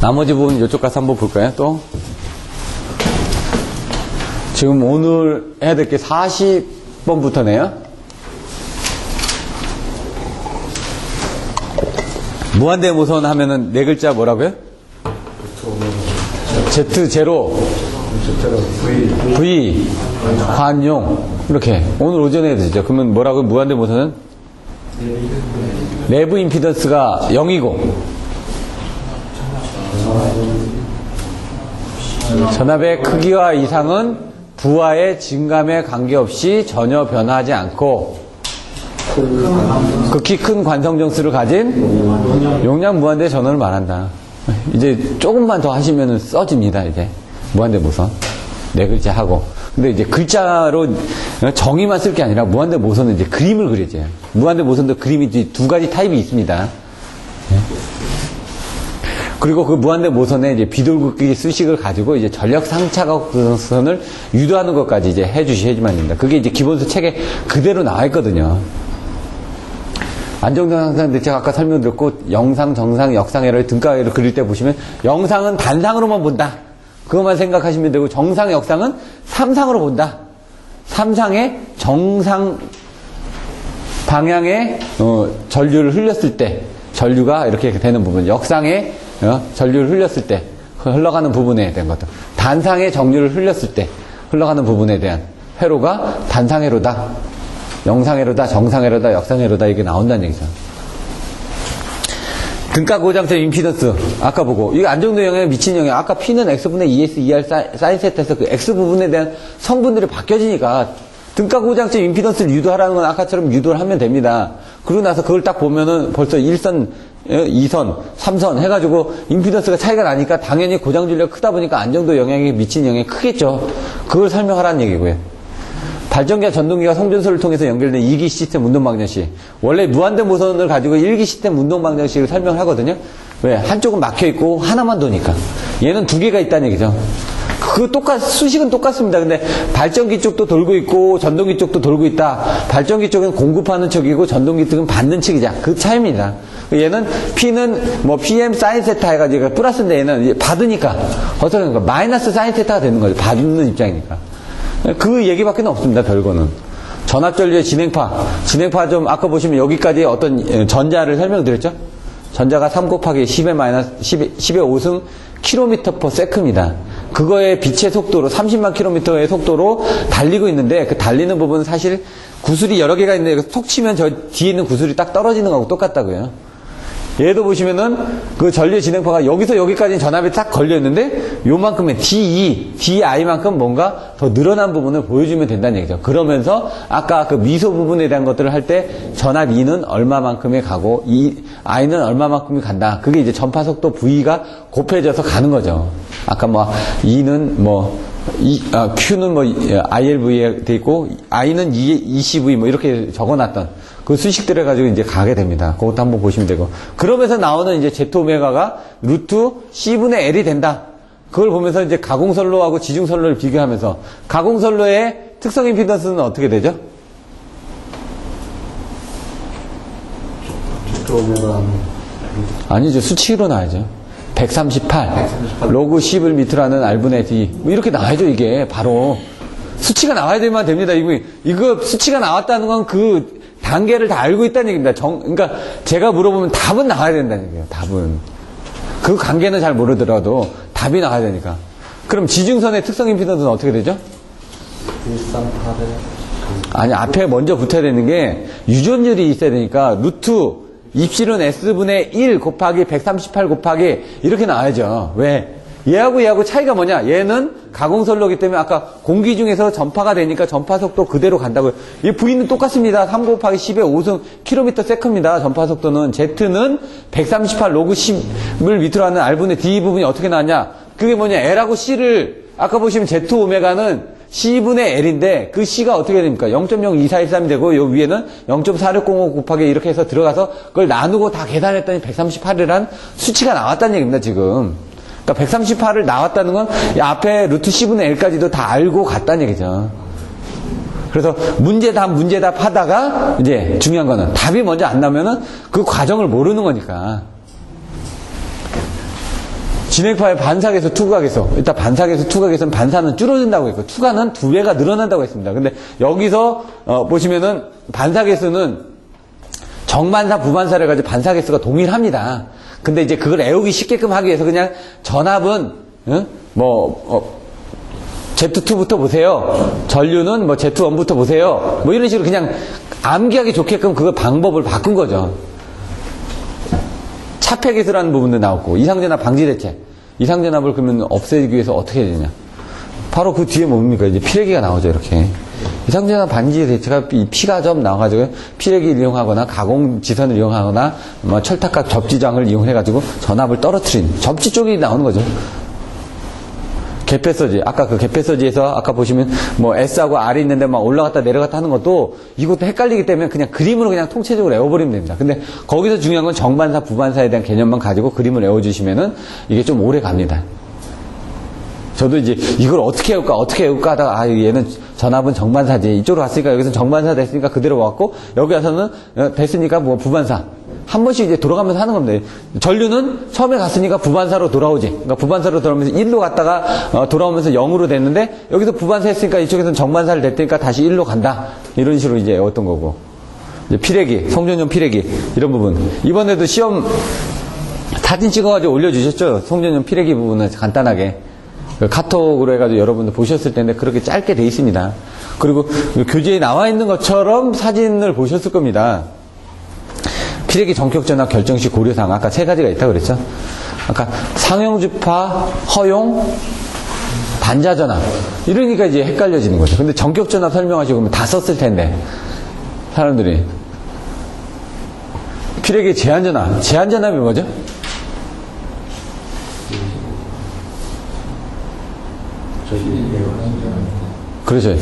나머지 부분 이쪽 가서 한번 볼까요? 또 지금 오늘 해야 될 게 40번부터네요. 무한대모선 하면은 네 글자 뭐라고요? Z0 V 관용 이렇게 오늘 오전에 해야 되죠. 그러면 뭐라고요? 무한대모선은 내부 임피던스가 0이고 전압의 크기와 이상은 부하의 증감에 관계없이 전혀 변화하지 않고 극히 큰 관성정수를 가진 용량 무한대 전원을 말한다. 이제 조금만 더 하시면 써집니다. 이제 무한대모선 네 글자 하고. 근데 이제 글자로 정의만 쓸 게 아니라 무한대모선은 이제 그림을 그려줘요. 무한대모선도 그림이 두 가지 타입이 있습니다. 그리고 그 무한대모선에 이제 비돌긋기 수식을 가지고 이제 전력 상차각선을 유도하는 것까지 이제 해주시면 됩니다. 그게 이제 기본서 책에 그대로 나와 있거든요. 안정정상인데 제가 아까 설명드렸고 영상, 정상, 역상에러의 등가를 그릴 때 보시면 영상은 단상으로만 본다. 그것만 생각하시면 되고 정상, 역상은 삼상으로 본다. 삼상의 정상 방향의 전류를 흘렸을 때 전류가 이렇게 되는 부분, 역상의 전류를 흘렸을 때 흘러가는 부분에 대한 것들, 단상의 정류를 흘렸을 때 흘러가는 부분에 대한 회로가 단상회로다, 영상회로다, 정상회로다, 역상회로다 이게 나온다는 얘기죠. 등가 고장점 임피던스 아까 보고 이거 안정도 영향에 미치는 영향. 아까 P는 X분의 2S, 2R 사인 세트에서 그 X 부분에 대한 성분들이 바뀌어지니까 등가 고장점 임피던스를 유도하라는 건 아까처럼 유도를 하면 됩니다. 그러고 나서 그걸 딱 보면은 벌써 1선, 2선, 3선 해가지고 임피던스가 차이가 나니까 당연히 고장 전류가 크다 보니까 안정도 영향에 미치는 영향이 크겠죠. 그걸 설명하라는 얘기고요. 발전기와 전동기가 송전소를 통해서 연결된 2기 시스템 운동방정식. 원래 무한대모선을 가지고 1기 시스템 운동방정식을 설명을 하거든요. 왜? 한쪽은 막혀있고 하나만 도니까. 얘는 두 개가 있다는 얘기죠. 수식은 똑같습니다. 근데 발전기 쪽도 돌고 있고 전동기 쪽도 돌고 있다. 발전기 쪽은 공급하는 척이고 전동기 쪽은 받는 척이자. 그 차이입니다. 얘는 P는 뭐 PM 사인 세타 해가지고 플러스인데 얘는 받으니까 어떻게 되는 거야? 마이너스 사인 세타가 되는 거죠. 받는 입장이니까. 그 얘기밖에 없습니다. 별거는. 전압전류의 진행파 좀 아까 보시면 여기까지 어떤 전자를 설명드렸죠. 전자가 3 곱하기 10의 5승 km/s입니다. 그거의 빛의 속도로 30만 km의 속도로 달리고 있는데 그 달리는 부분은 사실 구슬이 여러 개가 있는데 톡 치면 저 뒤에 있는 구슬이 딱 떨어지는 거하고 똑같다고요. 얘도 보시면은 그 전류 진행파가 여기서 여기까지 전압이 딱 걸려있는데 요만큼의 DI만큼 뭔가 더 늘어난 부분을 보여주면 된다는 얘기죠. 그러면서 아까 그 미소 부분에 대한 것들을 할 때 전압 E는 얼마만큼에 가고 I는 얼마만큼이 간다. 그게 이제 전파속도 V가 곱해져서 가는 거죠. 아까 뭐 E는 뭐 Q는 뭐 ILV에 돼 있고 I는 ECV 뭐 이렇게 적어놨던 그 수식들을 가지고 이제 가게 됩니다. 그것도 한번 보시면 되고. 그러면서 나오는 이제 Z 오메가가 루트 C분의 L이 된다. 그걸 보면서 이제 가공선로하고 지중선로를 비교하면서 가공선로의 특성 임피던스는 어떻게 되죠? Z 오메가 아니죠. 수치로 나와야죠. 138 로그 10을 밑으로 하는 R분의 D 뭐 이렇게 나와야죠. 이게 바로 수치가 나와야 되면 됩니다. 이거 수치가 나왔다는 건 그 단계를 다 알고 있다는 얘기입니다. 그러니까 제가 물어보면 답은 나와야 된다는 얘기예요. 답은 그 관계는 잘 모르더라도 답이 나와야 되니까. 그럼 지중선의 특성 임피던스는 어떻게 되죠? 138에 아니 앞에 먼저 붙어야 되는 게 유전율이 있어야 되니까 루트 입실은 S분의 1 곱하기 138 곱하기 이렇게 나와야죠. 왜? 얘하고 차이가 뭐냐? 얘는 가공선로이기 때문에 아까 공기 중에서 전파가 되니까 전파속도 그대로 간다고요. 이 V는 똑같습니다. 3 곱하기 10의 5승 km/s입니다. 전파속도는. Z는 138 로그 10을 밑으로 하는 R분의 D 부분이 어떻게 나왔냐? 그게 뭐냐? L하고 C를 아까 보시면 Z 오메가는 C분의 L인데 그 C가 어떻게 됩니까? 0.02413이 되고 요 위에는 0.4605 곱하기 이렇게 해서 들어가서 그걸 나누고 다 계산했더니 138이라는 수치가 나왔다는 얘기입니다. 지금. 그러니까 138을 나왔다는 건 앞에 루트 C분의 L까지도 다 알고 갔다는 얘기죠. 그래서 문제답 하다가 이제 중요한 거는 답이 먼저 안 나오면은 그 과정을 모르는 거니까. 진행파의 반사계수, 투각계수. 일단 반사계수, 투각계수는 반사는 줄어든다고 했고, 투각은 2배가 늘어난다고 했습니다. 근데 여기서, 보시면은 반사계수는 정반사, 부반사를 가지고 반사계수가 동일합니다. 근데 이제 그걸 애우기 쉽게끔 하기 위해서 그냥 전압은, Z2부터 보세요. 전류는 뭐 Z1부터 보세요. 뭐 이런 식으로 그냥 암기하기 좋게끔 그 방법을 바꾼 거죠. 차폐계수라는 부분도 나왔고, 이상전압 방지대책. 이상전압을 그러면 없애기 위해서 어떻게 해야 되냐. 바로 그 뒤에 뭡니까? 이제 피레기가 나오죠, 이렇게. 이상전압 방지대책가 이 피가 좀 나와가지고 피레기를 이용하거나 가공지선을 이용하거나 뭐 철탑과 접지장을 이용해가지고 전압을 떨어뜨린 접지 쪽이 나오는 거죠. 개폐서지. 아까 그 개폐서지에서 아까 보시면 뭐 S하고 R이 있는데 막 올라갔다 내려갔다 하는 것도 이것도 헷갈리기 때문에 그냥 그림으로 그냥 통체적으로 외워버리면 됩니다. 근데 거기서 중요한 건 정반사, 부반사에 대한 개념만 가지고 그림을 외워주시면은 이게 좀 오래 갑니다. 저도 이제 이걸 어떻게 외울까 하다가 얘는 전압은 정반사지. 이쪽으로 갔으니까 여기서 정반사 됐으니까 그대로 왔고 여기 와서는 됐으니까 뭐 부반사. 한 번씩 이제 돌아가면서 하는 겁니다. 전류는 처음에 갔으니까 부반사로 돌아오지. 그러니까 부반사로 돌아오면서 1로 갔다가 돌아오면서 0으로 됐는데 여기서 부반사 했으니까 이쪽에서는 정반사를 냈으니까 다시 1로 간다. 이런 식으로 이제 외웠던 거고. 이제 피레기, 송전용 피레기 이런 부분. 이번에도 시험 사진 찍어가지고 올려주셨죠. 송전용 피레기 부분은 간단하게. 카톡으로 해가지고 여러분들 보셨을 텐데 그렇게 짧게 돼 있습니다. 그리고 교재에 나와 있는 것처럼 사진을 보셨을 겁니다. 피레기 전격전압 결정 시 고려사항 아까 3가지가 있다고 그랬죠. 아까 상용주파, 허용, 반자전압 이러니까 이제 헷갈려지는 거죠. 근데 전격전압 설명하시고 그러면 다 썼을 텐데 사람들이 피레기 제한전압이 뭐죠? 그렇죠.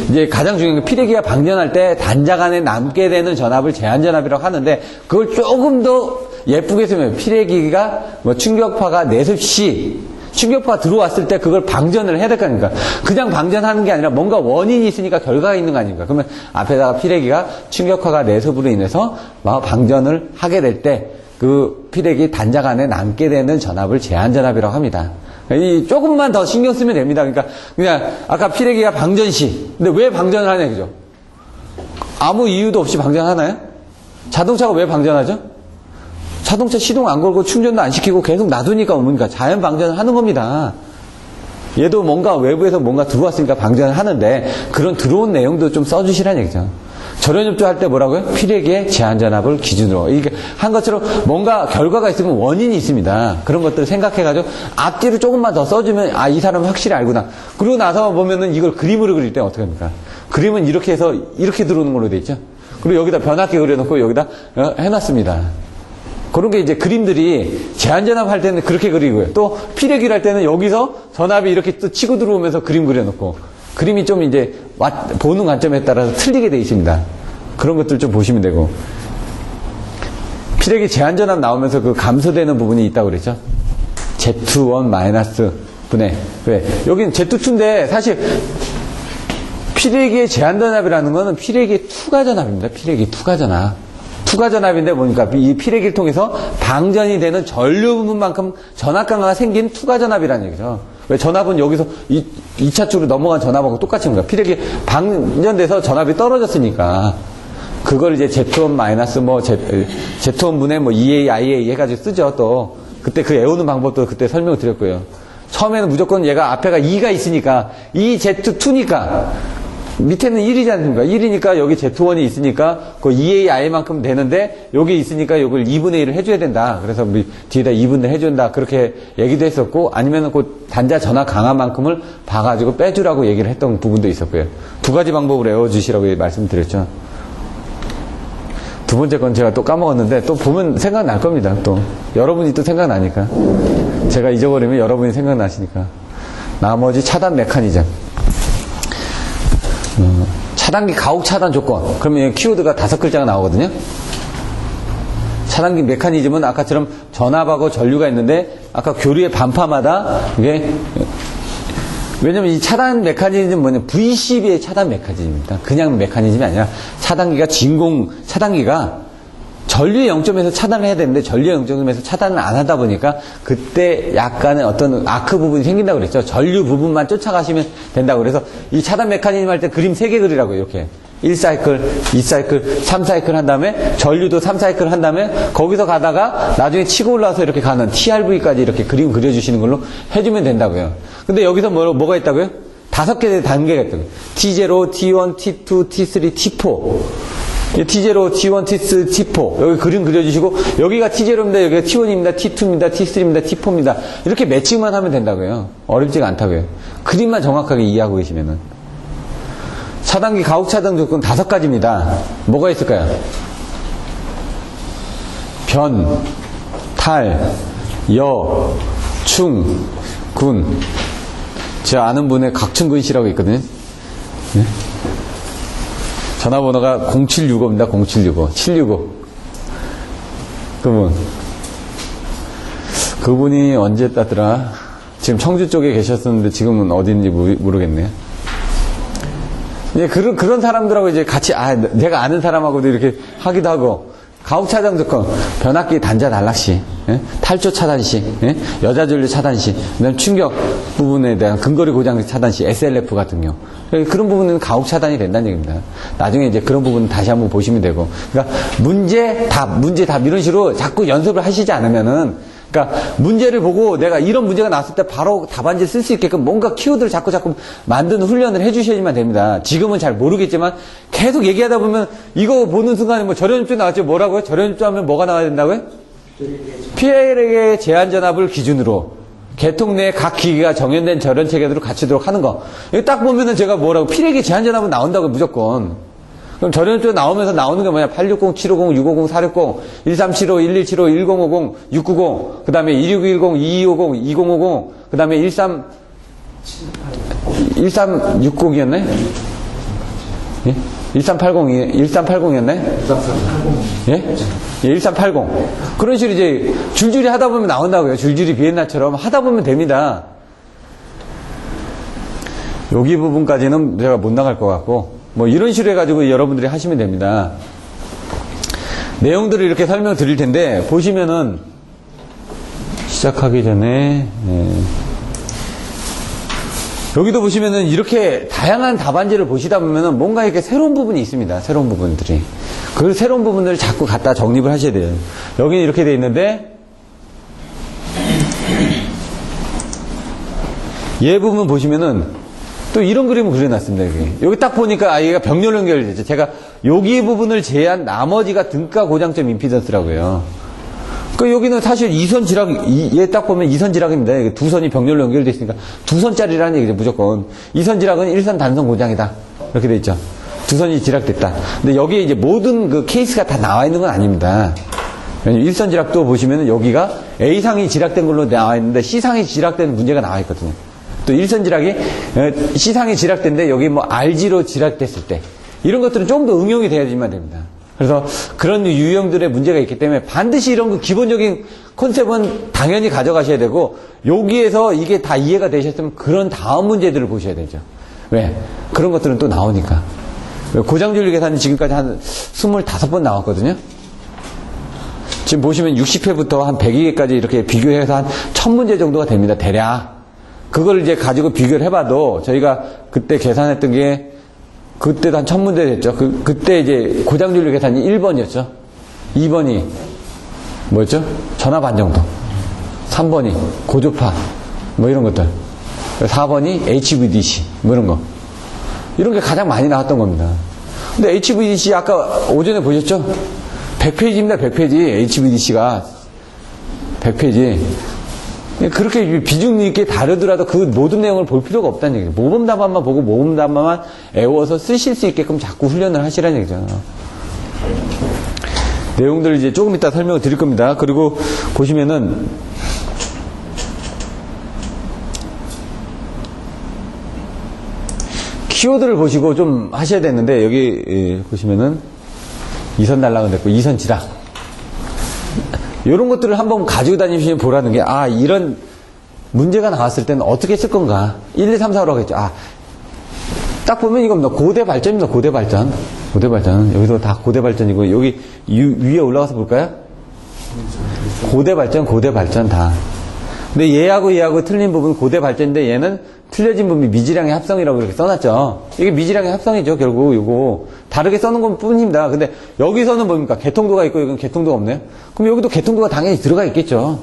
이제 가장 중요한 게 피레기가 방전할 때 단자 간에 남게 되는 전압을 제한전압이라고 하는데 그걸 조금 더 예쁘게 쓰면 피레기가 뭐 충격파가 내습 시 충격파가 들어왔을 때 그걸 방전을 해야 될 거 아닙니까? 그냥 방전하는 게 아니라 뭔가 원인이 있으니까 결과가 있는 거 아닙니까? 그러면 앞에다가 피레기가 충격파가 내습으로 인해서 방전을 하게 될 때 그 피레기 단자 간에 남게 되는 전압을 제한전압이라고 합니다. 조금만 더 신경 쓰면 됩니다. 그러니까 그냥 아까 피레기가 방전 시 근데 왜 방전을 하냐 그죠? 아무 이유도 없이 방전하나요? 자동차가 왜 방전하죠? 자동차 시동 안 걸고 충전도 안 시키고 계속 놔두니까 뭡니까? 자연 방전을 하는 겁니다. 얘도 뭔가 외부에서 뭔가 들어왔으니까 방전을 하는데 그런 들어온 내용도 좀 써주시라는 얘기죠. 절연협조 할 때 뭐라고요? 피레기의 제한전압을 기준으로. 이게 한 것처럼 뭔가 결과가 있으면 원인이 있습니다. 그런 것들을 생각해가지고 앞뒤로 조금만 더 써주면 이 사람은 확실히 알구나. 그러고 나서 보면은 이걸 그림으로 그릴 때 어떻게 합니까? 그림은 이렇게 해서 이렇게 들어오는 걸로 돼 있죠. 그리고 여기다 변압기 그려놓고 여기다 해놨습니다. 그런 게 이제 그림들이 제한전압 할 때는 그렇게 그리고요. 또 피레기를 할 때는 여기서 전압이 이렇게 또 치고 들어오면서 그림 그려놓고 그림이 좀 이제 보는 관점에 따라서 틀리게 되어 있습니다. 그런 것들 좀 보시면 되고 피레기 제한전압 나오면서 그 감소되는 부분이 있다고 그랬죠. Z1 마이너스 분의 왜? 여긴 Z2인데 사실 피레기의 제한전압이라는 거는 피레기의 투과전압입니다. 피레기 투과전압. 투과전압인데 뭡니까? 이 피레기를 통해서 방전이 되는 전류 부분만큼 전압 강화가 생긴 투과전압이라는 얘기죠. 왜 전압은 여기서 2차 쪽으로 넘어간 전압하고 똑같이 합니다. 피레기 방전돼서 전압이 떨어졌으니까 그걸 이제 Z1 마이너스 Z1 분의 EA, IA 해가지고 쓰죠. 또 그때 그 외우는 방법도 그때 설명을 드렸고요. 처음에는 무조건 얘가 앞에가 2가 있으니까 이 Z2니까 밑에는 1이지 않습니까? 1이니까 여기 Z1이 있으니까 그 EA, I만큼 되는데 여기 있으니까 이걸 2분의 1을 해줘야 된다. 그래서 우리 뒤에다 2분의 1 해준다. 그렇게 얘기도 했었고 아니면은 그 단자 전압 강화만큼을 봐가지고 빼주라고 얘기를 했던 부분도 있었고요. 2가지 방법을 외워주시라고 말씀드렸죠. 두 번째 건 제가 또 까먹었는데 또 보면 생각날 겁니다. 또 여러분이 또 생각나니까 제가 잊어버리면 여러분이 생각나시니까 나머지 차단 메커니즘 차단기 가혹 차단 조건. 그러면 키워드가 5글자가 나오거든요. 차단기 메커니즘은 아까처럼 전압하고 전류가 있는데 아까 교류의 반파마다 이게 왜냐면 이 차단 메커니즘은 뭐냐면 VCB의 차단 메커니즘입니다. 그냥 메커니즘이 아니라 차단기가 진공 차단기가 전류의 0점에서 차단을 해야 되는데 전류의 0점에서 차단을 안 하다 보니까 그때 약간의 어떤 아크 부분이 생긴다고 그랬죠. 전류 부분만 쫓아가시면 된다고. 그래서 이 차단 메커니즘 할 때 그림 3개 그리라고 이렇게 1사이클, 2사이클, 3사이클 한 다음에 전류도 3사이클 한 다음에 거기서 가다가 나중에 치고 올라와서 이렇게 가는 TRV까지 이렇게 그림 그려주시는 걸로 해주면 된다고요. 근데 여기서 뭐가 있다고요? 5개 단계가 있다고요. T0, T1, T2, T3, T4. T0, T1, T3, T4. 여기 그림 그려주시고, 여기가 T0입니다. 여기가 T1입니다. T2입니다. T3입니다. T4입니다. 이렇게 매칭만 하면 된다고요. 어렵지가 않다고요. 그림만 정확하게 이해하고 계시면은. 차단기 가혹 차단 조건 5가지입니다. 뭐가 있을까요? 변, 탈, 여, 충, 군. 제가 아는 분의 각춘군 씨라고 있거든요. 네? 전화번호가 0765입니다. 0765. 765. 그분이 언제 땄더라? 지금 청주 쪽에 계셨었는데 지금은 어딘지 모르겠네요. 예, 그런 사람들하고 이제 같이, 내가 아는 사람하고도 이렇게 하기도 하고, 가혹 차단 조건, 변압기 단자 단락시, 예? 탈조 차단시, 예? 여자 전류 차단시, 그다음 충격 부분에 대한 근거리 고장 차단시, SLF 같은 경우. 그런 부분은 가혹 차단이 된다는 얘기입니다. 나중에 이제 그런 부분 다시 한번 보시면 되고. 그러니까 문제, 답 이런 식으로 자꾸 연습을 하시지 않으면은, 그러니까 문제를 보고 내가 이런 문제가 나왔을 때 바로 답안지 쓸 수 있게끔 뭔가 키워드를 자꾸 만드는 훈련을 해주셔야지만 됩니다. 지금은 잘 모르겠지만 계속 얘기하다 보면 이거 보는 순간에 뭐 절연입주 나왔죠. 뭐라고요? 절연입주 하면 뭐가 나와야 된다고요? 피해액의 제한 전압을 기준으로 개통 내 각 기기가 정연된 절연 체계로 갖추도록 하는 거. 이거 딱 보면은 제가 뭐라고 피해액의 제한 전압은 나온다고 무조건. 그럼 절연입주 나오면서 나오는 게 뭐냐? 860, 750, 650, 460, 1375, 1175, 1050, 690, 그 다음에 2610, 2250, 2050, 그 다음에 1360이었나요? 예? 1380이었나요? 예? 예, 1380. 그런 식으로 이제 줄줄이 하다 보면 나온다고요. 줄줄이 비엔나처럼 하다 보면 됩니다. 여기 부분까지는 제가 못 나갈 것 같고, 뭐 이런 식으로 해가지고 여러분들이 하시면 됩니다. 내용들을 이렇게 설명드릴 텐데 보시면은 시작하기 전에 여기도 보시면은 이렇게 다양한 답안지를 보시다 보면은 뭔가 이렇게 새로운 부분이 있습니다. 새로운 부분들이. 그 새로운 부분들을 자꾸 갖다 정립을 하셔야 돼요. 여기는 이렇게 되어 있는데 얘 부분 보시면은 또 이런 그림을 그려놨습니다. 여기 딱 보니까 얘가 병렬 연결되죠. 제가 여기 부분을 제외한 나머지가 등가 고장점 임피던스라고요. 그러니까 여기는 사실 이선 지락, 얘 딱 보면 이선 지락입니다. 두 선이 병렬로 연결되어 있으니까 두 선짜리라는 얘기죠. 무조건. 이선 지락은 일선 단선 고장이다. 이렇게 돼 있죠. 두 선이 지락됐다. 근데 여기에 이제 모든 그 케이스가 다 나와 있는 건 아닙니다. 왜냐면 일선 지락도 보시면 여기가 A상이 지락된 걸로 나와 있는데 C상이 지락된 문제가 나와 있거든요. 또 일선 지락이 C상이 지락된데 여기 뭐 RG로 지락됐을 때 이런 것들은 좀 더 응용이 돼야지만 됩니다. 그래서 그런 유형들의 문제가 있기 때문에 반드시 이런 그 기본적인 컨셉은 당연히 가져가셔야 되고 여기에서 이게 다 이해가 되셨으면 그런 다음 문제들을 보셔야 되죠. 왜? 그런 것들은 또 나오니까. 고장준리 계산이 지금까지 한 25번 나왔거든요. 지금 보시면 60회부터 한 102회까지 이렇게 비교해서 한 1000문제 정도가 됩니다. 대략. 그걸 이제 가지고 비교를 해봐도 저희가 그때 계산했던 게 그때도 한 1000문제 됐죠. 그때 이제 고장준리 계산이 1번이었죠. 2번이 뭐였죠? 전압 안정도. 3번이 고조파. 뭐 이런 것들. 4번이 HVDC. 뭐 이런 거. 이런 게 가장 많이 나왔던 겁니다. 근데 HVDC 아까 오전에 보셨죠? 100페이지입니다. 100페이지. HVDC가 100페이지. 그렇게 비중 있게 다르더라도 그 모든 내용을 볼 필요가 없다는 얘기죠. 모범 답안만 보고 모범 답안만 애워서 쓰실 수 있게끔 자꾸 훈련을 하시라는 얘기죠. 내용들을 이제 조금 이따 설명을 드릴 겁니다. 그리고 보시면은 키워드를 보시고 좀 하셔야 되는데 여기 보시면은 이선 날락은 됐고 이선 지락 이런 것들을 한번 가지고 다니시면 보라는 게 이런 문제가 나왔을 때는 어떻게 쓸 건가 1, 2, 3, 4로 하겠죠. 딱 보면 이겁니다. 고대 발전입니다. 고대 발전 고대 발전. 여기서 다 고대 발전이고, 여기 위에 올라가서 볼까요? 고대 발전 다. 근데 얘하고 틀린 부분은 고대 발전인데 얘는 틀려진 부분이 미지량의 합성이라고 이렇게 써놨죠. 이게 미지량의 합성이죠, 결국 요거. 다르게 써놓은 것 뿐입니다. 근데 여기서는 뭡니까? 개통도가 있고 여기는 개통도가 없네요. 그럼 여기도 개통도가 당연히 들어가 있겠죠.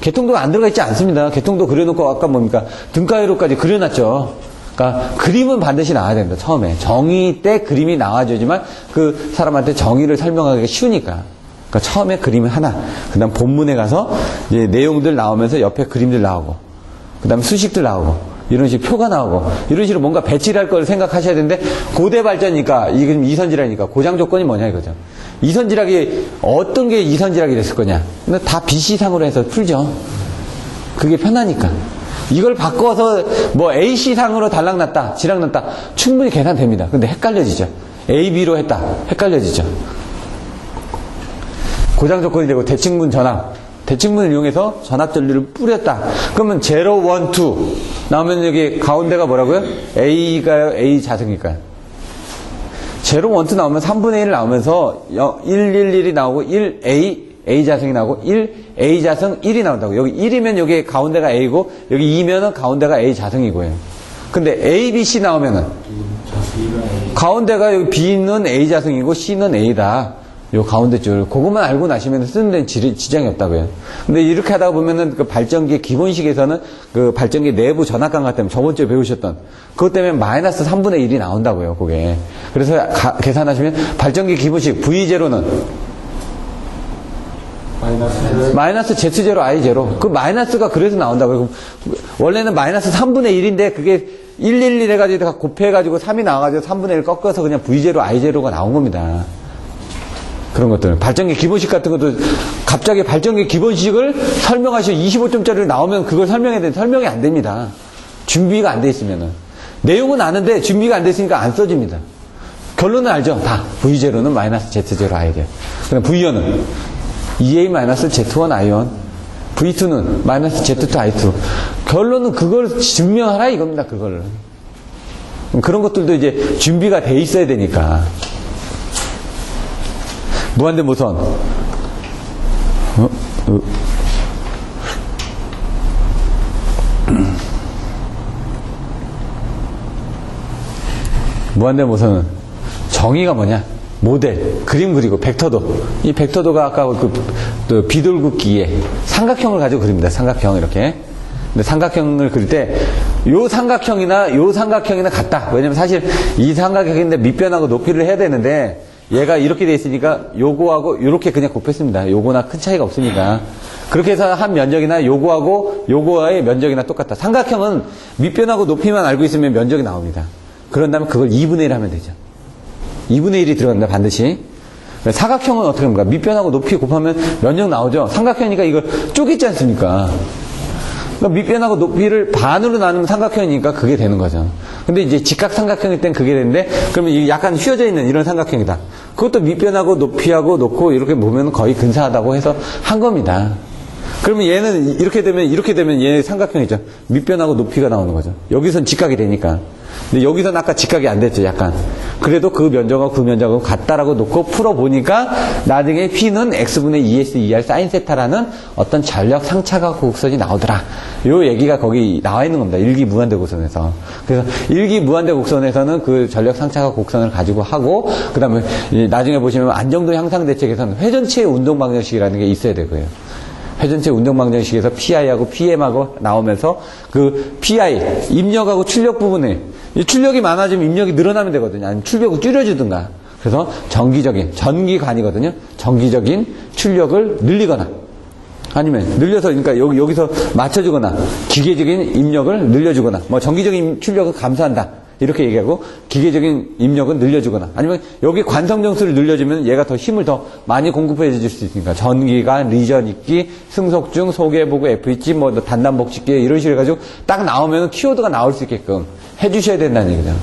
개통도가 안 들어가 있지 않습니다. 개통도 그려놓고 아까 뭡니까? 등가위로까지 그려놨죠. 그러니까 그림은 반드시 나와야 됩니다. 처음에. 정의 때 그림이 나와줘야지만 그 사람한테 정의를 설명하기가 쉬우니까. 그러니까 처음에 그림을 하나, 그 다음 본문에 가서 이제 내용들 나오면서 옆에 그림들 나오고, 그 다음 수식들 나오고, 이런 식으로 표가 나오고, 이런 식으로 뭔가 배치를 할 걸 생각하셔야 되는데, 고대 발전이니까, 이게 이선지락이니까, 고장 조건이 뭐냐 이거죠. 이선지락이, 어떤 게 이선지락이 됐을 거냐. 근데 다 BC상으로 해서 풀죠. 그게 편하니까. 이걸 바꿔서 뭐 AC상으로 달락났다, 지락났다, 충분히 계산됩니다. 근데 헷갈려지죠. AB로 했다, 헷갈려지죠. 고장 조건이 되고 대칭분 전압, 대칭분을 이용해서 전압 전류를 뿌렸다. 그러면 0, 1, 2 나오면 여기 가운데가 뭐라고요? A가요? A 자승일까요? 0, 1, 2 나오면 3분의 1 나오면서 1, 1, 1이 나오고 1, A 자승이 나오고 1, A 자승 1이 나온다고. 여기 1이면 여기 가운데가 A고 여기 2면은 가운데가 A 자승이고요. 근데 A, B, C 나오면은 가운데가 여기 B는 A 자승이고 C는 A다. 요 가운데 줄, 그것만 알고 나시면 쓰는 데는 지장이 없다고요. 근데 이렇게 하다 보면은 그 발전기 기본식에서는 그 발전기 내부 전압감각 때문에 저번 주에 배우셨던 그것 때문에 마이너스 3분의 1이 나온다고요, 그게. 그래서 계산하시면 발전기 기본식 V0는 마이너스 Z0, I0. 그 마이너스가 그래서 나온다고요. 원래는 마이너스 3분의 1인데 그게 111 해가지고 다 곱해가지고 3이 나와가지고 3분의 1 꺾어서 그냥 V0, I0가 나온 겁니다. 그런 것들. 발전기 기본식 같은 것도 갑자기 발전기 기본식을 설명하시고 25점짜리로 나오면 그걸 설명해야 되는데 설명이 안 됩니다. 준비가 안 돼 있으면은. 내용은 아는데 준비가 안 돼 있으니까 안 써집니다. 결론은 알죠? 다. V0는 마이너스 Z0, I0. 그다음 V1은 EA-Z1, I1. V2는 마이너스 Z2, I2. 결론은 그걸 증명하라 이겁니다, 그걸. 그런 것들도 이제 준비가 돼 있어야 되니까. 무한대 모선. 무한대 모선은 정의가 뭐냐? 모델, 그림 그리고 벡터도. 이 벡터도가 아까 그 비돌긋기에 삼각형을 가지고 그립니다. 삼각형 이렇게. 근데 삼각형을 그릴 때 요 삼각형이나 같다. 왜냐면 사실 이 삼각형인데 밑변하고 높이를 해야 되는데 얘가 이렇게 돼 있으니까 요거하고 요렇게 그냥 곱했습니다. 요거나 큰 차이가 없으니까. 그렇게 해서 한 면적이나 요거하고 요거의 면적이나 똑같다. 삼각형은 밑변하고 높이만 알고 있으면 면적이 나옵니다. 그런 다음에 그걸 2분의 1 하면 되죠. 2분의 1이 들어간다, 반드시. 사각형은 어떻게 합니까? 밑변하고 높이 곱하면 면적 나오죠. 삼각형이니까 이걸 쪼갰지 않습니까? 그러니까 밑변하고 높이를 반으로 나누면 삼각형이니까 그게 되는 거죠. 근데 이제 직각 삼각형일 땐 그게 되는데, 그러면 이게 약간 휘어져 있는 이런 삼각형이다. 그것도 밑변하고 높이하고 놓고 이렇게 보면 거의 근사하다고 해서 한 겁니다. 그러면 얘는 이렇게 되면 얘 삼각형이죠. 밑변하고 높이가 나오는 거죠. 여기선 직각이 되니까. 근데 여기서는 아까 직각이 안 됐죠, 약간. 그래도 그 면적하고 그 면적하고 같다라고 놓고 풀어보니까 나중에 P는 X분의 2S 2R 사인 세타라는 어떤 전력 상차각 곡선이 나오더라. 요 얘기가 거기 나와 있는 겁니다. 일기 무한대 곡선에서. 그래서 일기 무한대 곡선에서는 그 전력 상차각 곡선을 가지고 하고, 그 다음에 나중에 보시면 안정도 향상 대책에서는 회전체의 운동 방정식이라는 게 있어야 되고요. 회전체 운동 방정식에서 PI하고 PM하고 나오면서 그 PI, 입력하고 출력 부분에 이 출력이 많아지면 입력이 늘어나면 되거든요. 아니면 출력을 줄여주든가. 그래서 전기관이거든요. 정기적인 출력을 늘리거나 아니면 늘려서 그러니까 여기서 맞춰주거나 기계적인 입력을 늘려주거나 뭐 정기적인 출력을 감소한다. 이렇게 얘기하고 기계적인 입력은 늘려주거나 아니면 여기 관성정수를 늘려주면 얘가 더 힘을 더 많이 공급해 줄 수 있으니까 전기관, 리전 있기, 승속중, 소개보고 FEG, 뭐 단단복직기 이런 식으로 해가지고 딱 나오면 키워드가 나올 수 있게끔 해주셔야 된다는 얘기죠.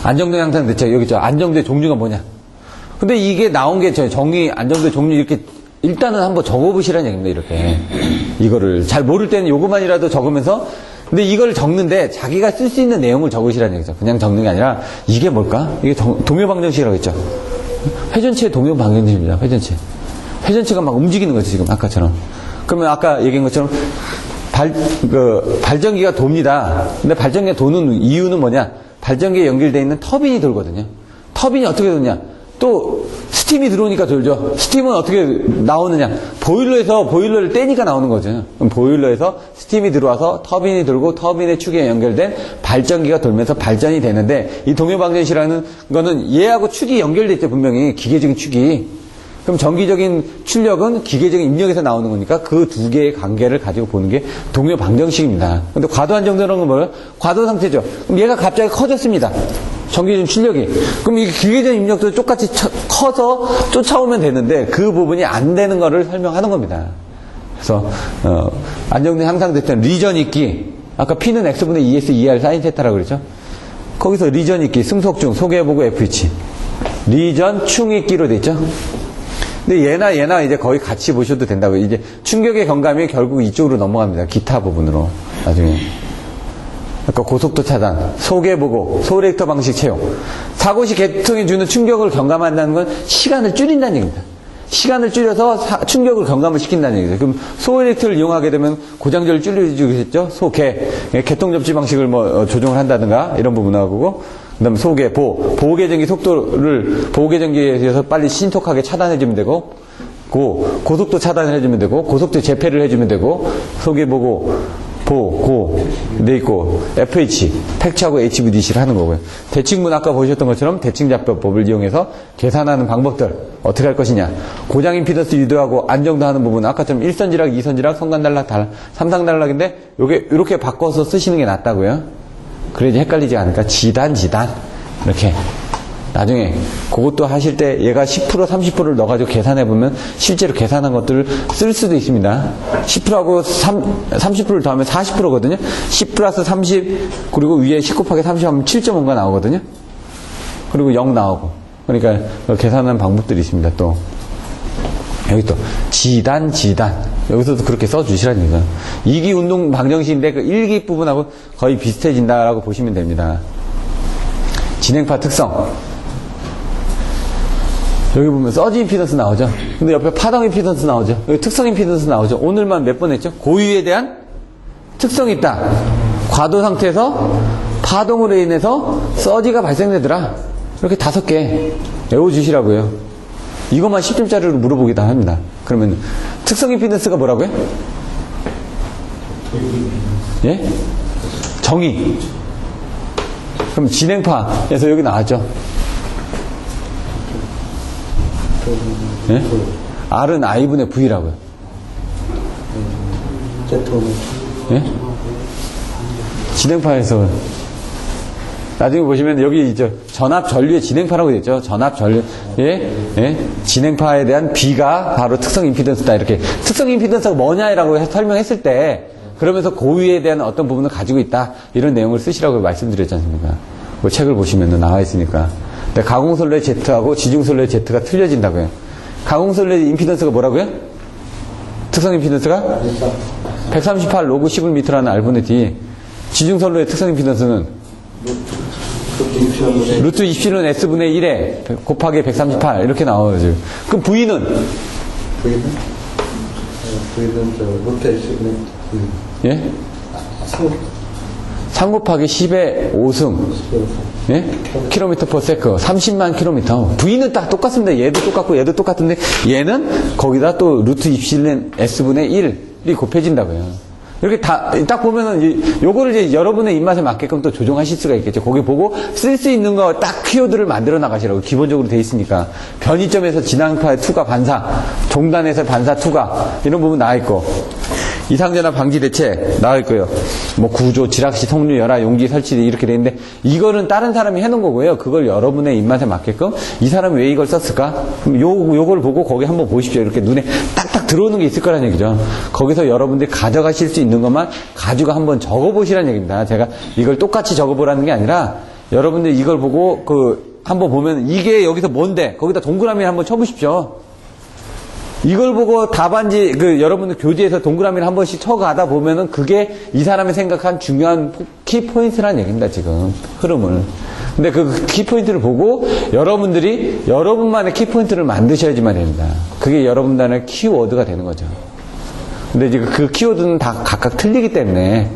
안정도 향상 대책 여기 있죠. 안정도의 종류가 뭐냐. 근데 이게 나온 게 정의 안정도의 종류 이렇게 일단은 한번 적어보시라는 얘기입니다. 이렇게 이거를 잘 모를 때는 요것만이라도 적으면서 근데 이걸 적는데 자기가 쓸 수 있는 내용을 적으시라는 얘기죠. 그냥 적는 게 아니라 이게 뭘까? 이게 동묘방정식이라고 했죠. 회전체의 동묘방정식입니다. 회전체가 막 움직이는 거죠. 지금 아까처럼. 그러면 아까 얘기한 것처럼 발전기가 돕니다. 근데 발전기가 도는 이유는 뭐냐? 발전기에 연결되어 있는 터빈이 돌거든요. 터빈이 어떻게 도냐? 또 스팀이 들어오니까 돌죠. 스팀은 어떻게 나오느냐? 보일러를 떼니까 나오는 거죠. 그럼 보일러에서 스팀이 들어와서 터빈이 돌고 터빈의 축에 연결된 발전기가 돌면서 발전이 되는데 이 동요방정식이라는 거는 얘하고 축이 연결돼 있죠. 분명히 기계적인 축이. 그럼 전기적인 출력은 기계적인 입력에서 나오는 거니까 그 두 개의 관계를 가지고 보는 게 동요방정식입니다. 근데 과도 안정되는 건 뭐예요? 과도 상태죠. 그럼 얘가 갑자기 커졌습니다. 전기적인 출력이. 그럼 이 기계적인 입력도 똑같이 커서 쫓아오면 되는데 그 부분이 안 되는 거를 설명하는 겁니다. 그래서 안정된 항상 됐던 리전 있기. 아까 P는 X분의 ES, ER, 사인 세타라고 그랬죠. 거기서 리전 있기, 승속중, 소개해보고 FH. 리전 충 있기로 됐죠. 근데 얘나 이제 거의 같이 보셔도 된다고요. 이제 충격의 경감이 결국 이쪽으로 넘어갑니다. 기타 부분으로. 나중에. 그러니까 고속도 차단, 소개보고, 소리액터 방식 채용. 사고시 계통이 주는 충격을 경감한다는 건 시간을 줄인다는 얘기입니다. 시간을 줄여서 충격을 경감을 시킨다는 얘기죠. 그럼 소리액터를 이용하게 되면 고장절을 줄여주겠죠? 개통 접지 방식을 조정을 한다든가 이런 부분하고, 그 다음에 보호계정기 속도를 보호계정기에 의해서 빨리 신속하게 차단해주면 되고, 고속도 차단을 해주면 되고, 고속도 재폐를 해주면 되고, 소개보고, 네 있고, FH, 팩트하고 HVDC를 하는 거고요. 대칭분 아까 보셨던 것처럼 대칭잡법을 이용해서 계산하는 방법들, 어떻게 할 것이냐. 고장 임피던스 유도하고 안정도 하는 부분, 아까처럼 1선지락, 2선지락, 성간단락, 3상단락인데, 이렇게 바꿔서 쓰시는 게 낫다고요. 그래야지 헷갈리지 않을까. 지단. 이렇게. 나중에, 그것도 하실 때 얘가 10%, 30%를 넣어가지고 계산해보면 실제로 계산한 것들을 쓸 수도 있습니다. 10%하고 30%를 더하면 40%거든요. 10 플러스 30, 그리고 위에 10 곱하기 30 하면 7.5가 나오거든요. 그리고 0 나오고. 그러니까 계산하는 방법들이 있습니다, 또. 여기 또, 지단. 여기서도 그렇게 써주시라는 얘기죠. 2기 운동 방정식인데 그 1기 부분하고 거의 비슷해진다라고 보시면 됩니다. 진행파 특성. 여기 보면 서지 임피던스 나오죠. 근데 옆에 파동 임피던스 나오죠. 여기 특성 임피던스 나오죠. 오늘만 몇 번 했죠? 고유에 대한 특성이 있다. 과도 상태에서 파동으로 인해서 서지가 발생되더라. 이렇게 5개 외워주시라고요. 이것만 10점짜리로 물어보기도 합니다. 그러면 특성 임피던스가 뭐라고요? 예? 정의. 그럼 진행파에서 여기 나왔죠. 예? R은 I분의 V라고요. 예? 진행파에서 나중에 보시면 여기 전압 전류의 진행파라고 되어 있죠. 전압 전류 진행파에 대한 B가 바로 특성 임피던스다. 이렇게 특성 임피던스가 뭐냐라고 설명했을 때 그러면서 고유에 대한 어떤 부분을 가지고 있다. 이런 내용을 쓰시라고 말씀드렸지 않습니까? 그 책을 보시면 나와 있으니까. 근데 가공설레 Z하고 지중설레 Z가 틀려진다고요. 가공설레 임피던스가 뭐라고요? 특성 임피던스가 138 로그 11m라는 R분의 D. 지중설레의 특성 임피던스는 루트 27은 S분의 1에 곱하기 138 이렇게 나와요. 지금. 그럼 V는? V는 루트 S분의 예? 3 곱하기 10의 5승. 예? 킬로미터 퍼 세컨. 30만 킬로미터. V는 딱 똑같습니다. 얘도 똑같고 얘도 똑같은데 얘는 거기다 또 루트 27은 S분의 1이 곱해진다고요. 이렇게 딱 보면은, 요거를 이제 여러분의 입맛에 맞게끔 또 조정하실 수가 있겠죠. 거기 보고 쓸 수 있는 거 딱 키워드를 만들어 나가시라고. 기본적으로 돼 있으니까. 변이점에서 진앙파의 투과 반사, 종단에서 반사 투과, 이런 부분 나와있고. 이상전압 방지 대책 나와있고요. 뭐 구조, 지락시, 성류, 열화, 용기 설치 이렇게 돼 있는데, 이거는 다른 사람이 해놓은 거고요. 그걸 여러분의 입맛에 맞게끔, 이 사람이 왜 이걸 썼을까? 그럼 요걸 보고 거기 한번 보십시오. 이렇게 눈에 딱딱 들어오는 게 있을 거라는 얘기죠. 거기서 여러분들이 가져가실 수 있는 것만 가지고 한번 적어보시라는 얘기입니다. 제가 이걸 똑같이 적어보라는 게 아니라, 여러분들이 이걸 보고 한번 보면 이게 여기서 뭔데? 거기다 동그라미 한번 쳐보십시오. 이걸 보고 답안지, 여러분들 교재에서 동그라미를 한 번씩 쳐가다 보면은 그게 이 사람이 생각한 중요한 키포인트라는 얘기입니다, 지금. 흐름을. 근데 그 키포인트를 보고 여러분들이 여러분만의 키포인트를 만드셔야지만 됩니다. 그게 여러분만의 키워드가 되는 거죠. 근데 지금 그 키워드는 다 각각 틀리기 때문에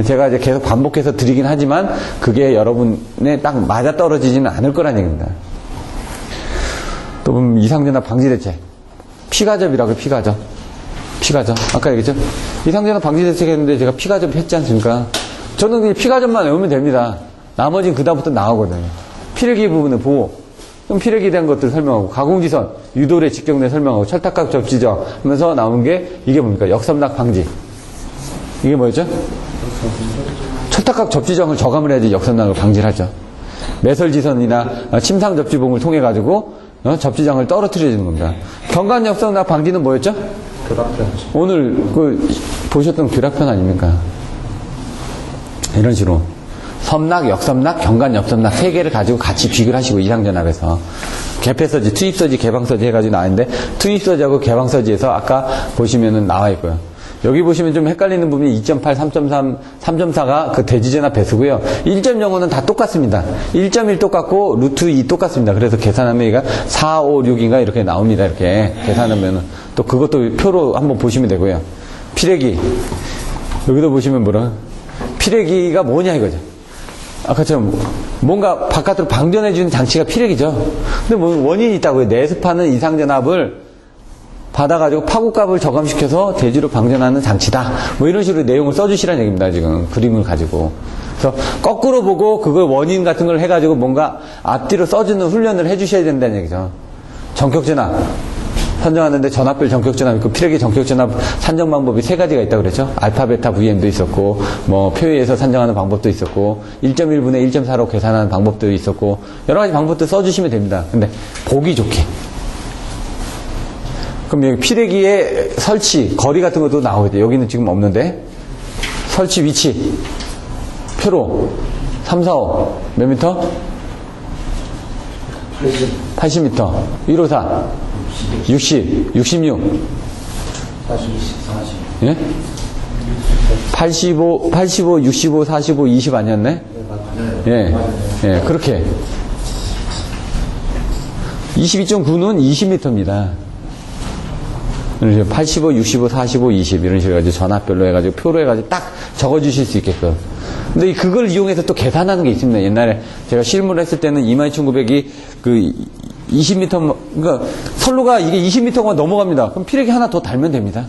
제가 이제 계속 반복해서 드리긴 하지만 그게 여러분에 딱 맞아 떨어지지는 않을 거란 얘기입니다. 또 보면 이상전압 방지대책. 피가접이라고 피가접. 피가접. 아까 얘기했죠? 이상전압 방지대책 했는데 제가 피가접 했지 않습니까? 저는 그냥 피가접만 외우면 됩니다. 나머지는 그다음부터 나오거든요. 피레기 부분을 보고, 그럼 피레기 된 것들 설명하고, 가공지선, 유도래 직경내 설명하고, 철탑각 접지정 하면서 나온 게 이게 뭡니까? 역삼락 방지. 이게 뭐였죠? 철탑각 접지정을 저감을 해야지 역삼락을 방지를 하죠. 매설지선이나 침상 접지봉을 통해 가지고 접지장을 떨어뜨려 주는 겁니다. 경관 역삼락 방지는 뭐였죠? 교락편. 오늘 보셨던 교락편 아닙니까? 이런 식으로 섬락, 역섬락, 경관, 역섬락 세 개를 가지고 같이 비교하시고 이상전압에서 개폐서지, 투입서지, 개방서지 해가지고 나왔는데 투입서지하고 개방서지에서 아까 보시면은 나와 있고요. 여기 보시면 좀 헷갈리는 부분이 2.8, 3.3, 3.4가 그 대지전압 배수고요. 1.05는 다 똑같습니다. 1.1 똑같고 루트 2 똑같습니다. 그래서 계산하면 얘가 4, 5, 6인가 이렇게 나옵니다. 이렇게 계산하면은 또 그것도 표로 한번 보시면 되고요. 피레기 여기도 보시면 뭐라 피레기가 뭐냐 이거죠. 아까처럼 뭔가 바깥으로 방전해주는 장치가 피레기죠. 근데 뭐 원인이 있다고요. 내습하는 이상전압을 받아가지고 파고값을 저감시켜서 대지로 방전하는 장치다. 뭐 이런 식으로 내용을 써주시라는 얘기입니다. 지금 그림을 가지고. 그래서 거꾸로 보고 그걸 원인 같은 걸 해가지고 뭔가 앞뒤로 써주는 훈련을 해주셔야 된다는 얘기죠. 전격전압 선정하는데 전압별 전격전압 있고 피레기 전격전압 산정 방법이 세 가지가 있다고 그랬죠. 알파, 베타, VM도 있었고 뭐 표에서 산정하는 방법도 있었고 1.1분의 1.4로 계산하는 방법도 있었고 여러 가지 방법도 써주시면 됩니다. 근데 보기 좋게. 그럼 여기 피레기의 설치, 거리 같은 것도 나오거든요. 여기는 지금 없는데 설치 위치 표로 3, 4, 5 몇 미터? 80m 154 60 66 40, 40. 예? 85 65 45 20 아니었네? 예, 예, 그렇게 22.9는 20m입니다. 85, 65, 45, 20 이런 식으로 해가지고 전압별로 해가지고 표로 해가지고 딱 적어주실 수 있게끔. 근데 그걸 이용해서 또 계산하는 게 있습니다. 옛날에 제가 실무를 했을 때는 22,900이 그 20m, 그러니까 선로가 이게 20m가 넘어갑니다. 그럼 피레기 하나 더 달면 됩니다.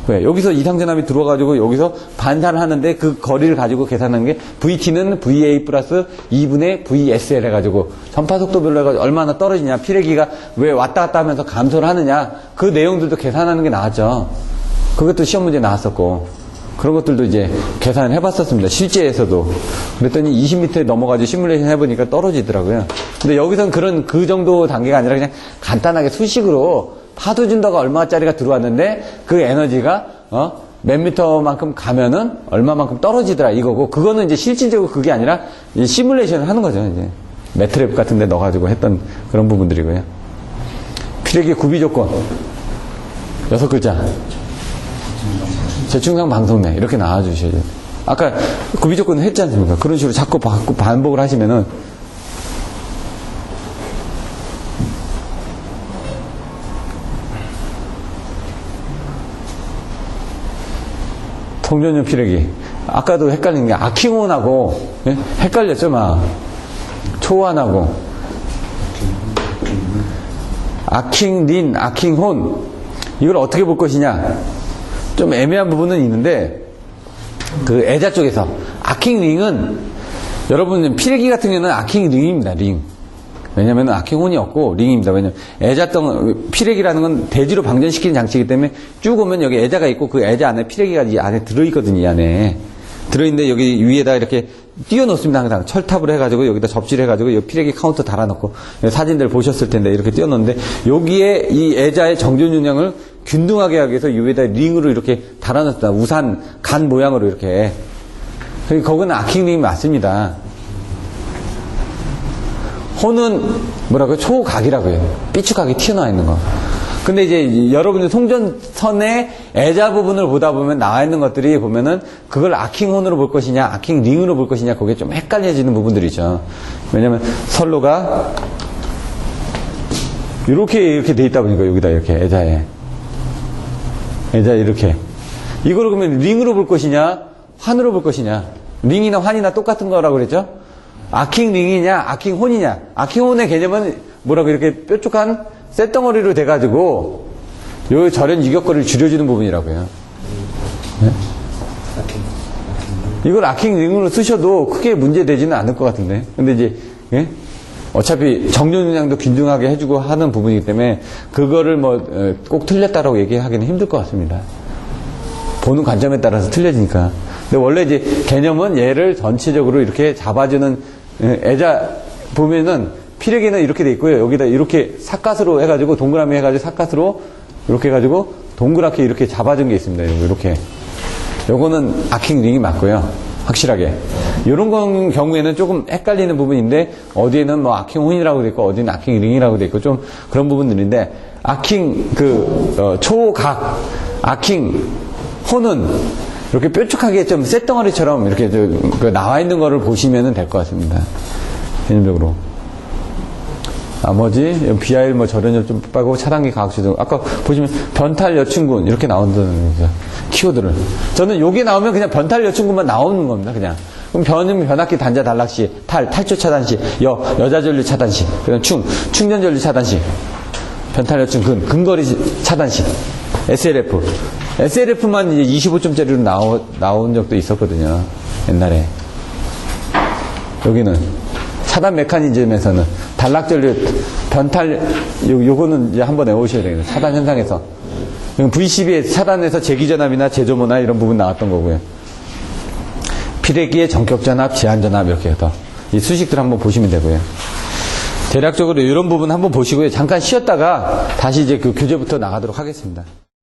왜? 여기서 이상전압이 들어와가지고 여기서 반사를 하는데 그 거리를 가지고 계산하는 게 VT는 VA 플러스 2분의 VSL 해가지고 전파속도별로 해가지고 얼마나 떨어지냐, 피레기가 왜 왔다 갔다 하면서 감소를 하느냐, 그 내용들도 계산하는 게 나왔죠. 그것도 시험 문제 나왔었고. 그런 것들도 이제 계산을 해봤었습니다. 실제에서도. 그랬더니 20m에 넘어가지고 시뮬레이션 해보니까 떨어지더라고요. 근데 여기서는 그 정도 단계가 아니라 그냥 간단하게 수식으로 파도 준다가 얼마짜리가 들어왔는데 그 에너지가 몇 미터만큼 가면은 얼마만큼 떨어지더라 이거고, 그거는 이제 실질적으로 그게 아니라 이제 시뮬레이션을 하는 거죠. 이제 매트랩 같은 데 넣어가지고 했던 그런 부분들이고요. 피레기 구비 조건 6글자. 재충상 방송내 이렇게 나와주셔야 돼요. 아까 구비 조건을 했지 않습니까? 그런 식으로 자꾸 반복을 하시면은 통전용 피레기. 아까도 헷갈린 게 아킹온하고, 예? 헷갈렸죠, 막. 초원하고. 아킹린, 아킹혼. 이걸 어떻게 볼 것이냐. 좀 애매한 부분은 있는데, 그 애자 쪽에서. 아킹링은, 여러분, 피레기 같은 경우는 아킹링입니다, 링. 왜냐면 아킹혼이 없고 링입니다. 왜냐면 애자덩 피레기라는 건 대지로 방전시키는 장치이기 때문에 쭉 오면 여기 애자가 있고 그 애자 안에 피레기가 이 안에 들어있거든요. 이 안에 들어있는데 여기 위에다 이렇게 띄워놓습니다. 항상 철탑을 해가지고 여기다 접지를 해가지고 여기 피레기 카운터 달아놓고 사진들 보셨을 텐데 이렇게 띄워놓는데 여기에 이 애자의 정전 용량을 균등하게 하기 위해서 위에다 링으로 이렇게 달아놨습니다. 우산 간 모양으로 이렇게. 거기는 아킹링이 맞습니다. 혼은 뭐라고요? 초각이라고 해요. 삐죽하게 튀어나와 있는 거. 근데 이제 여러분들 송전선의 애자 부분을 보다 보면 나와 있는 것들이 보면은 그걸 아킹혼으로 볼 것이냐, 아킹링으로 볼 것이냐, 그게 좀 헷갈려지는 부분들이죠. 왜냐면 선로가 이렇게 돼 있다 보니까 여기다 이렇게 애자에 이렇게 이거를 그러면 링으로 볼 것이냐, 환으로 볼 것이냐. 링이나 환이나 똑같은 거라고 그랬죠? 아킹링이냐, 아킹혼이냐. 아킹혼의 개념은 뭐라고 이렇게 뾰족한 쇳덩어리로 돼가지고 요 절연 유격거리를 줄여주는 부분이라고요. 네? 이걸 아킹링으로 쓰셔도 크게 문제되지는 않을 것 같은데. 근데 이제 예? 어차피 정조준양도 균등하게 해주고 하는 부분이기 때문에 그거를 뭐 꼭 틀렸다라고 얘기하기는 힘들 것 같습니다. 보는 관점에 따라서 틀려지니까. 근데 원래 이제 개념은 얘를 전체적으로 이렇게 잡아주는 애자 보면은 피레기는 이렇게 돼 있고요. 여기다 이렇게 삿갓으로 해가지고 동그라미 해가지고 삿갓으로 이렇게 해가지고 동그랗게 이렇게 잡아준 게 있습니다. 이렇게. 요거는 아킹링이 맞고요. 확실하게. 이런 경우에는 조금 헷갈리는 부분인데 어디에는 뭐 아킹혼이라고 돼 있고 어디는 아킹링이라고 돼 있고 좀 그런 부분들인데 아킹 초각 아킹혼은 이렇게 뾰족하게 좀 쇳덩어리처럼 이렇게 나와 있는 거를 보시면 될 것 같습니다. 개념적으로. 나머지 비하일 뭐 절연율 좀 빠고 차단기 과학시도 아까 보시면 변탈 여충군 이렇게 나온다는 거죠. 키워드를 저는 요게 나오면 그냥 변탈 여충군만 나오는 겁니다. 그냥 그럼 변학기 단자 단락시 탈초 차단시 여자 전류 차단시 그다음 충전 전류 차단시 변탈 여충군 근거리 차단시 SLF만 이제 25점짜리로 나온 적도 있었거든요. 옛날에 여기는 차단 메커니즘에서는 단락전류, 변탈, 요거는 이제 한번 외우셔야 되겠네요. 차단 현상에서. V12에 차단해서 제기전압이나 제조모나 이런 부분 나왔던 거고요. 피레기의 전격전압, 제한전압 이렇게 해서 이 수식들 한번 보시면 되고요. 대략적으로 이런 부분 한번 보시고요. 잠깐 쉬었다가 다시 이제 그 교재부터 나가도록 하겠습니다.